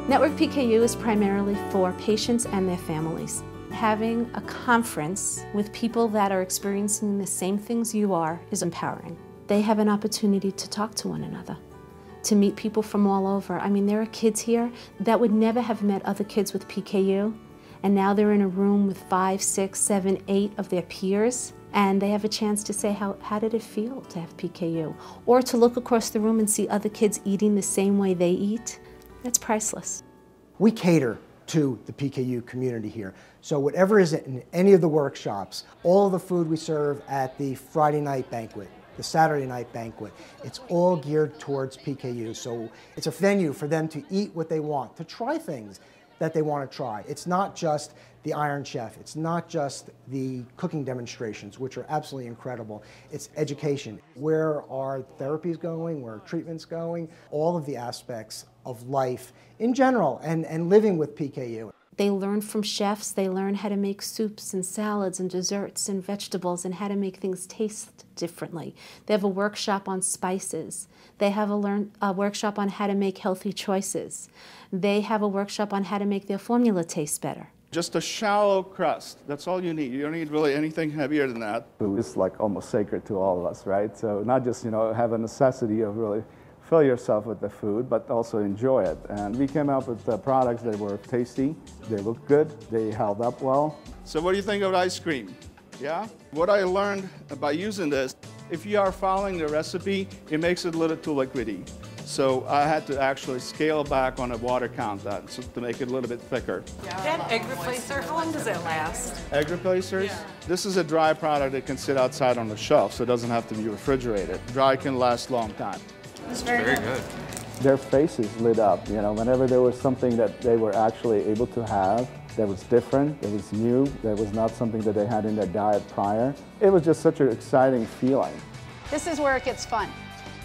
Network PKU is primarily for patients and their families. Having a conference with people that are experiencing the same things you are is empowering. They have an opportunity to talk to one another, to meet people from all over. I mean, there are kids here that would never have met other kids with PKU, and now they're in a room with 5, 6, 7, 8 of their peers, and they have a chance to say, how did it feel to have PKU? Or to look across the room and see other kids eating the same way they eat. It's priceless. We cater to the PKU community here. So whatever is in any of the workshops, all of the food we serve at the Friday night banquet, the Saturday night banquet, it's all geared towards PKU. So it's a venue for them to eat what they want, to try things that they want to try. It's not just the Iron Chef, it's not just the cooking demonstrations, which are absolutely incredible. It's education. Where are therapies going, where are treatments going, all of the aspects of life in general and living with PKU. They learn from chefs, they learn how to make soups and salads and desserts and vegetables and how to make things taste differently. They have a workshop on spices. They have a workshop on how to make healthy choices. They have a workshop on how to make their formula taste better. Just a shallow crust, that's all you need. You don't need really anything heavier than that. Food is like almost sacred to all of us, right? So not just, have a necessity of really fill yourself with the food, but also enjoy it. And we came up with products that were tasty, they looked good, they held up well. So what do you think of ice cream? Yeah? What I learned by using this, if you are following the recipe, it makes it a little too liquidy. So I had to actually scale back on the water content to make it a little bit thicker. That egg replacer, how long does it last? Egg replacers? Yeah. This is a dry product that can sit outside on the shelf, so it doesn't have to be refrigerated. Dry can last a long time. It's very good. Their faces lit up, whenever there was something that they were actually able to have that was different, that was new, that was not something that they had in their diet prior. It was just such an exciting feeling. This is where it gets fun.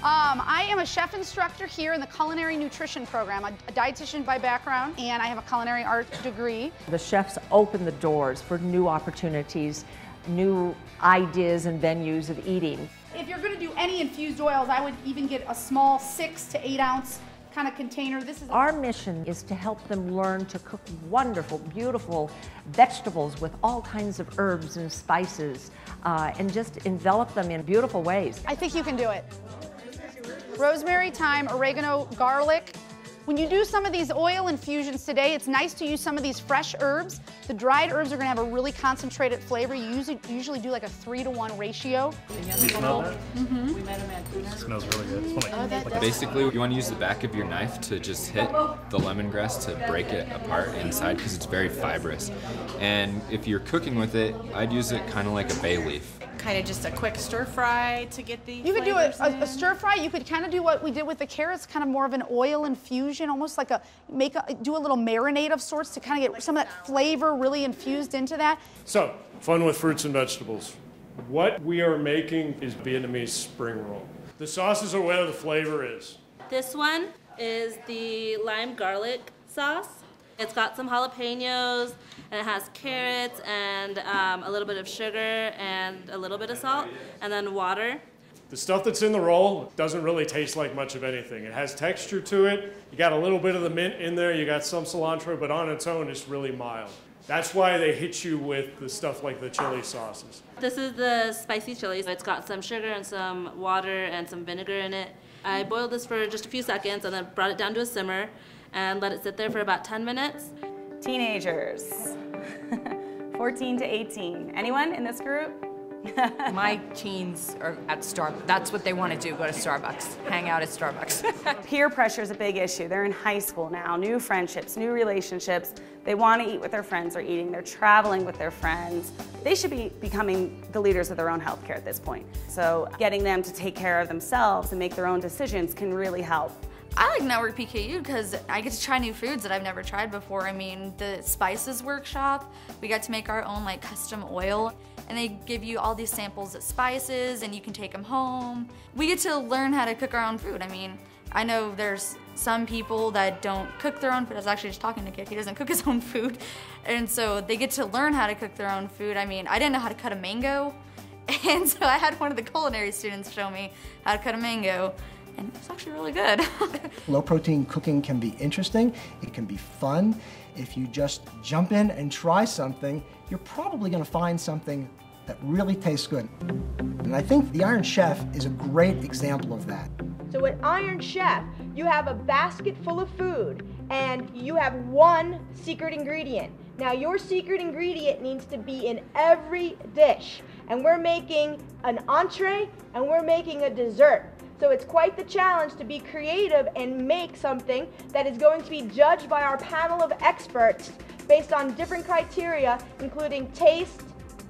I am a chef instructor here in the culinary nutrition program, a dietitian by background, and I have a culinary art degree. The chefs open the doors for new opportunities, new ideas and venues of eating. If you're going to do any infused oils, I would even get a small 6 to 8 ounce kind of container. Our mission is to help them learn to cook wonderful, beautiful vegetables with all kinds of herbs and spices and just envelop them in beautiful ways. I think you can do it. Rosemary, thyme, oregano, garlic. When you do some of these oil infusions today, it's nice to use some of these fresh herbs. The dried herbs are going to have a really concentrated flavor. You usually do like a 3-to-1 ratio. You smell that? Mm-hmm. We met him at dinner. It smells really good. It's like Basically, you want to use the back of your knife to just hit the lemongrass to break it apart inside because it's very fibrous. And if you're cooking with it, I'd use it kind of like a bay leaf. Kind of just a quick stir fry to get the You could do a stir fry. You could kind of do what we did with the carrots, kind of more of an oil infusion, almost like do a little marinade of sorts to kind of get some of that flavor really infused into that. So, fun with fruits and vegetables. What we are making is Vietnamese spring roll. The sauces are where the flavor is. This one is the lime garlic sauce. It's got some jalapenos, and it has carrots and a little bit of sugar and a little bit of salt, and then water. The stuff that's in the roll doesn't really taste like much of anything. It has texture to it. You got a little bit of the mint in there, you got some cilantro, but on its own, it's really mild. That's why they hit you with the stuff like the chili sauces. This is the spicy chili. It's got some sugar and some water and some vinegar in it. I boiled this for just a few seconds and then brought it down to a simmer and let it sit there for about 10 minutes. Teenagers, 14 to 18. Anyone in this group? My teens are at Starbucks. That's what they want to do, go to Starbucks, hang out at Starbucks. Peer pressure is a big issue. They're in high school now, new friendships, new relationships. They want to eat what their friends are eating. They're traveling with their friends. They should be becoming the leaders of their own healthcare at this point. So getting them to take care of themselves and make their own decisions can really help. I like Network PKU because I get to try new foods that I've never tried before. I mean, the spices workshop, we got to make our own like custom oil, and they give you all these samples of spices and you can take them home. We get to learn how to cook our own food. I mean, I know there's some people that don't cook their own food. I was actually just talking to a kid, he doesn't cook his own food. And so they get to learn how to cook their own food. I mean, I didn't know how to cut a mango, and so I had one of the culinary students show me how to cut a mango. and it's actually really good. Low protein cooking can be interesting, it can be fun. If you just jump in and try something, you're probably going to find something that really tastes good. And I think the Iron Chef is a great example of that. So at Iron Chef, you have a basket full of food and you have one secret ingredient. Now your secret ingredient needs to be in every dish. And we're making an entree and we're making a dessert. So it's quite the challenge to be creative and make something that is going to be judged by our panel of experts based on different criteria, including taste,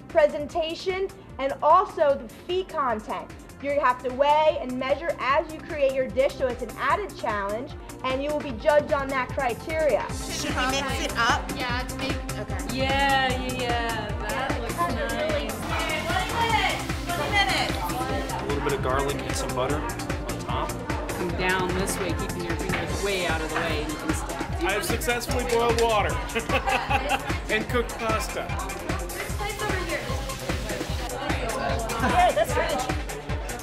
presentation, and also the fee content. You have to weigh and measure as you create your dish, so it's an added challenge, and you will be judged on that criteria. Should we mix it up? Yeah, to make, okay. Yeah. That looks nice. 20 minutes. A little bit of garlic and some butter on top. Come down this way, keeping your fingers way out of the way, and you can stop. I have successfully boiled water and cooked pasta. Yeah, that's good.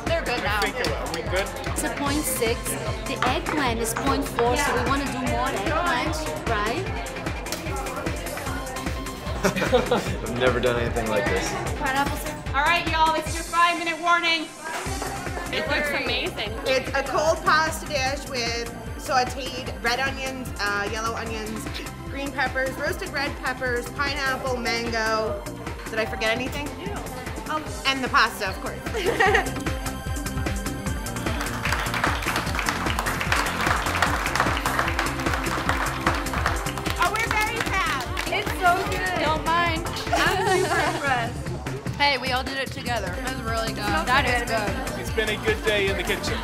They're good now. Are we good? It's a 0.6. The eggplant is 0.4, so we want to do more eggplant, right? I've never done anything like this. Pineapple syrup. All right, y'all, it's your 5-minute warning. It looks amazing. It's a cold pasta dish with sauteed red onions, yellow onions, green peppers, roasted red peppers, pineapple, mango. Did I forget anything? Oh, and the pasta, of course. Oh, we're very proud. It's so good. Don't mind. I'm super impressed. Hey, we all did it together. It was really good. That is good. It's been a good day in the kitchen.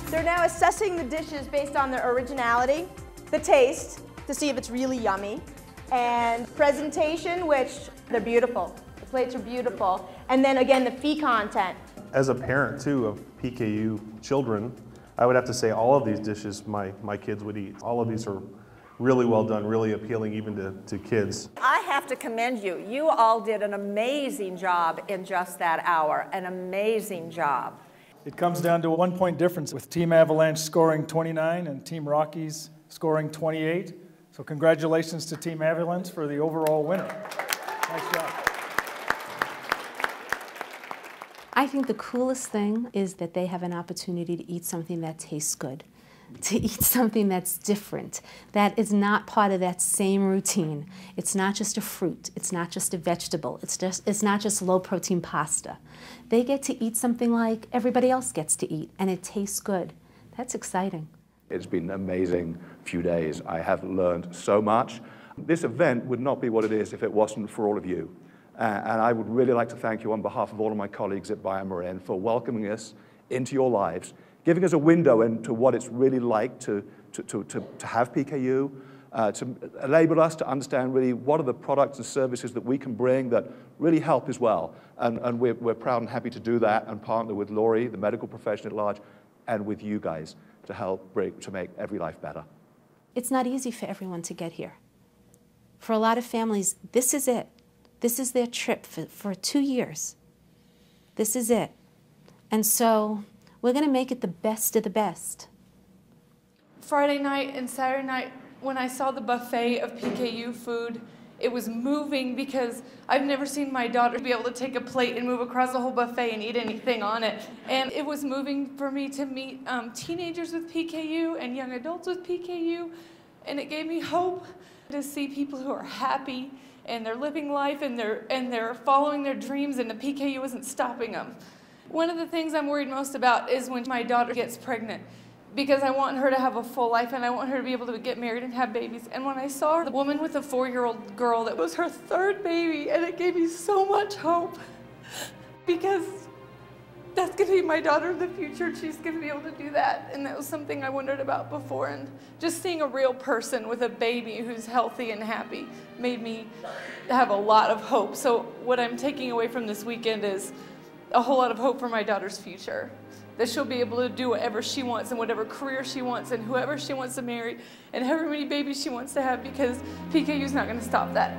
They're now assessing the dishes based on their originality, the taste, to see if it's really yummy, and presentation, which they're beautiful. The plates are beautiful. And then again, the fee content. As a parent too of PKU children, I would have to say all of these dishes my kids would eat. All of these are really well done, really appealing even to kids. I have to commend you. You all did an amazing job in just that hour, an amazing job. It comes down to a 1-point difference with Team Avalanche scoring 29 and Team Rockies scoring 28. So congratulations to Team Avalanche for the overall winner. Nice job. I think the coolest thing is that they have an opportunity to eat something that tastes good, to eat something that's different, that is not part of that same routine. It's not just a fruit, it's not just a vegetable, it's not just low-protein pasta. They get to eat something like everybody else gets to eat, and it tastes good. That's exciting. It's been an amazing few days. I have learned so much. This event would not be what it is if it wasn't for all of you. And I would really like to thank you on behalf of all of my colleagues at BioMarin for welcoming us into your lives, giving us a window into what it's really like to have PKU, to enable us to understand really what are the products and services that we can bring that really help as well. And we're proud and happy to do that and partner with Laurie, the medical profession at large, and with you guys to help to make every life better. It's not easy for everyone to get here. For a lot of families, this is it. This is their trip for 2 years. This is it. And so we're going to make it the best of the best. Friday night and Saturday night, when I saw the buffet of PKU food, it was moving because I've never seen my daughter be able to take a plate and move across the whole buffet and eat anything on it. And it was moving for me to meet teenagers with PKU and young adults with PKU. And it gave me hope to see people who are happy and they're living life and they're following their dreams, and the PKU isn't stopping them. One of the things I'm worried most about is when my daughter gets pregnant, because I want her to have a full life and I want her to be able to get married and have babies. And when I saw the woman with a 4-year-old girl that was her 3rd baby, and it gave me so much hope, because that's going to be my daughter in the future, and she's going to be able to do that. And that was something I wondered about before. And just seeing a real person with a baby who's healthy and happy made me have a lot of hope. So what I'm taking away from this weekend is a whole lot of hope for my daughter's future. That she'll be able to do whatever she wants and whatever career she wants and whoever she wants to marry and however many babies she wants to have, because PKU's not going to stop that.